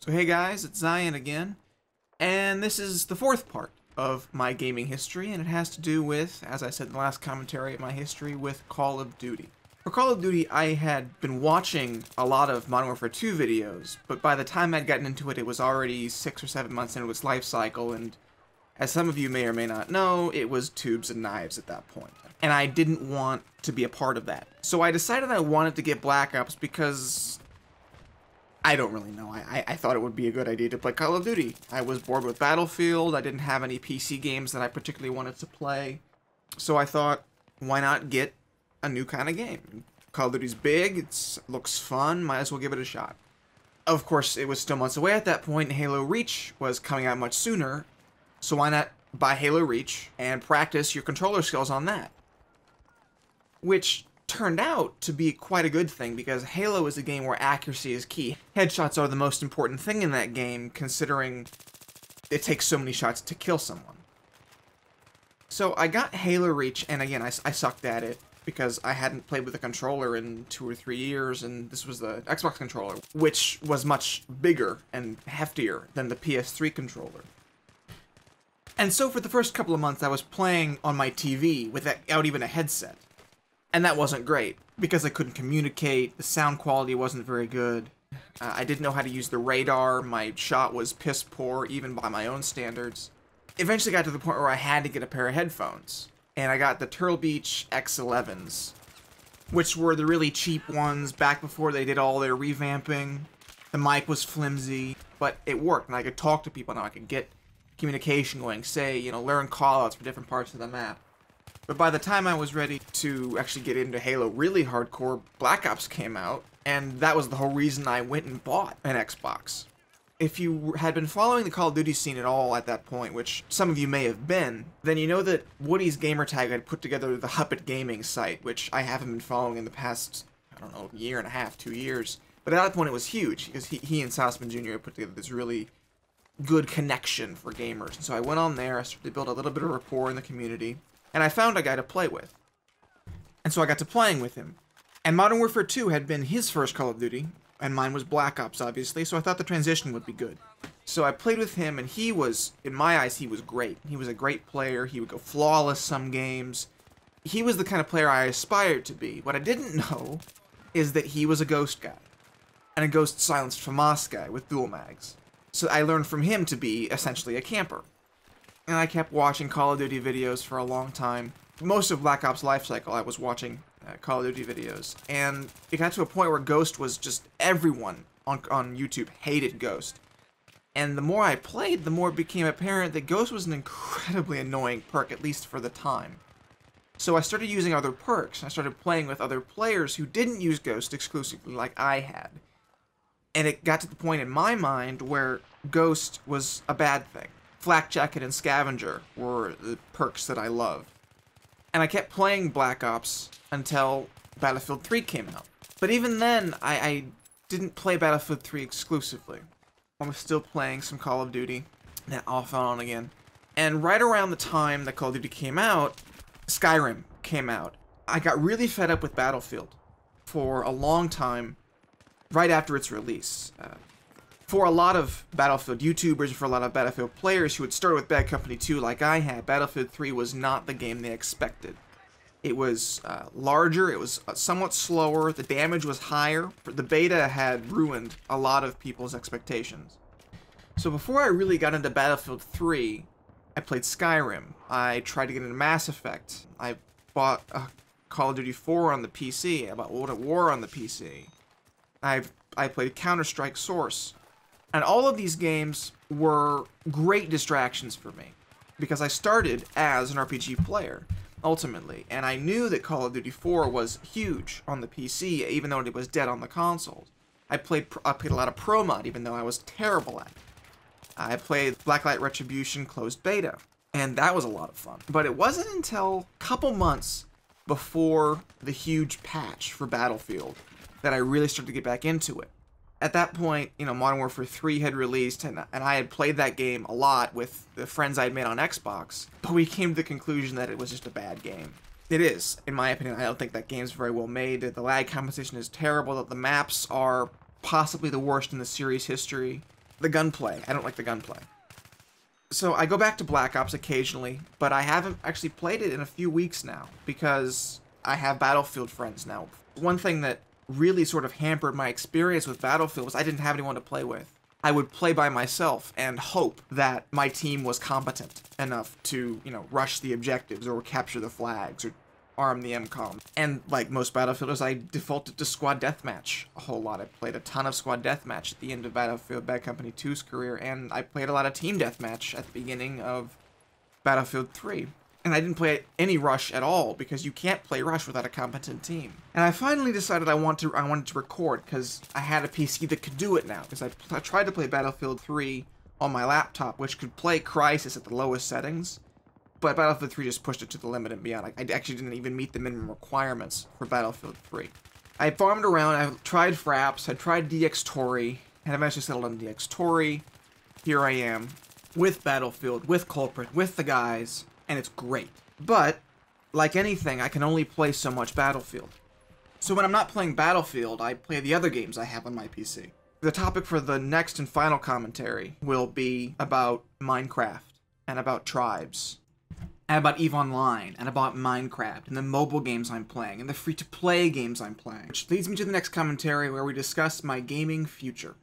So hey guys, it's Zion again, and this is the fourth part of my gaming history, and it has to do with, as I said in the last commentary, my history with Call of Duty. For Call of Duty, I had been watching a lot of Modern Warfare 2 videos, but by the time I'd gotten into it, it was already 6 or 7 months into its life cycle, and as some of you may or may not know, it was tubes and knives at that point. And I didn't want to be a part of that. So I decided I wanted to get Black Ops because I don't really know. I thought it would be a good idea to play Call of Duty. I was bored with Battlefield. I didn't have any PC games that I particularly wanted to play. So I thought, why not get a new kind of game? Call of Duty's big, it looks fun, might as well give it a shot. Of course, it was still months away at that point, and Halo Reach was coming out much sooner, so why not buy Halo Reach and practice your controller skills on that? Which turned out to be quite a good thing, because Halo is a game where accuracy is key. Headshots are the most important thing in that game, considering it takes so many shots to kill someone. So I got Halo Reach, and again, I sucked at it, because I hadn't played with a controller in 2 or 3 years, and this was the Xbox controller, which was much bigger and heftier than the PS3 controller. And so for the first couple of months, I was playing on my TV without even a headset. And that wasn't great, because I couldn't communicate, the sound quality wasn't very good, I didn't know how to use the radar, my shot was piss poor, even by my own standards. Eventually got to the point where I had to get a pair of headphones, and I got the Turtle Beach X11s, which were the really cheap ones back before they did all their revamping. The mic was flimsy, but it worked, and I could talk to people now, I could get communication going, say, learn callouts for different parts of the map. But by the time I was ready to actually get into Halo really hardcore, Black Ops came out, and that was the whole reason I went and bought an Xbox. If you had been following the Call of Duty scene at all at that point, which some of you may have been, then you know that Woody's gamertag had put together the Huppet Gaming site, which I haven't been following in the past, I don't know, year and a half, 2 years. But at that point it was huge, because he and Sassman Jr. had put together this really good connection for gamers. And so I went on there, I started to build a little bit of rapport in the community, and I found a guy to play with. And so I got to playing with him. And Modern Warfare 2 had been his first Call of Duty, and mine was Black Ops, obviously, so I thought the transition would be good. So I played with him, and he was, in my eyes, he was great. He was a great player, he would go flawless some games. He was the kind of player I aspired to be. What I didn't know is that he was a Ghost guy, and a Ghost silenced FAMAS guy with dual mags. So I learned from him to be, essentially, a camper. And I kept watching Call of Duty videos for a long time. Most of Black Ops' lifecycle, I was watching Call of Duty videos. And it got to a point where Ghost was just... everyone on YouTube hated Ghost. And the more I played, the more it became apparent that Ghost was an incredibly annoying perk, at least for the time. So I started using other perks. I started playing with other players who didn't use Ghost exclusively like I had. And it got to the point in my mind where Ghost was a bad thing. Flak Jacket and Scavenger were the perks that I loved. And I kept playing Black Ops until Battlefield 3 came out. But even then, I didn't play Battlefield 3 exclusively. I was still playing some Call of Duty, off and on again. And right around the time that Call of Duty came out, Skyrim came out. I got really fed up with Battlefield for a long time, right after its release. For a lot of Battlefield YouTubers, for a lot of Battlefield players who had started with Bad Company 2 like I had, Battlefield 3 was not the game they expected. It was larger, it was somewhat slower, the damage was higher. The beta had ruined a lot of people's expectations. So before I really got into Battlefield 3, I played Skyrim. I tried to get into Mass Effect. I bought Call of Duty 4 on the PC. I bought World at War on the PC. I played Counter-Strike Source. And all of these games were great distractions for me, because I started as an RPG player, ultimately, and I knew that Call of Duty 4 was huge on the PC, even though it was dead on the consoles. I played a lot of Pro Mod, even though I was terrible at it. I played Blacklight Retribution Closed Beta, and that was a lot of fun. But it wasn't until a couple months before the huge patch for Battlefield that I really started to get back into it. At that point, Modern Warfare 3 had released, and I had played that game a lot with the friends I had made on Xbox, but we came to the conclusion that it was just a bad game. It is, in my opinion. I don't think that game's very well made. The lag compensation is terrible, that the maps are possibly the worst in the series history. the gunplay. I don't like the gunplay. So I go back to Black Ops occasionally, but I haven't actually played it in a few weeks now because I have Battlefield friends now. One thing that really sort of hampered my experience with Battlefield was I didn't have anyone to play with. I would play by myself and hope that my team was competent enough to, you know, rush the objectives or capture the flags or arm the MCOM. And like most Battlefielders, I defaulted to Squad Deathmatch a whole lot. I played a ton of Squad Deathmatch at the end of Battlefield Bad Company 2's career, and I played a lot of Team Deathmatch at the beginning of Battlefield 3. And I didn't play any Rush at all, because you can't play Rush without a competent team. And I finally decided I wanted to record, because I had a PC that could do it now. Because I tried to play Battlefield 3 on my laptop, which could play Crysis at the lowest settings, but Battlefield 3 just pushed it to the limit and beyond. I actually didn't even meet the minimum requirements for Battlefield 3. I farmed around, I tried Fraps, I tried DX Tori, and eventually settled on DX Tori. Here I am, with Battlefield, with Culprit, with the guys, and it's great. But, like anything, I can only play so much Battlefield. So when I'm not playing Battlefield, I play the other games I have on my PC. The topic for the next and final commentary will be about Minecraft, and about tribes, and about EVE Online, and about Minecraft, and the mobile games I'm playing, and the free-to-play games I'm playing. Which leads me to the next commentary where we discuss my gaming future.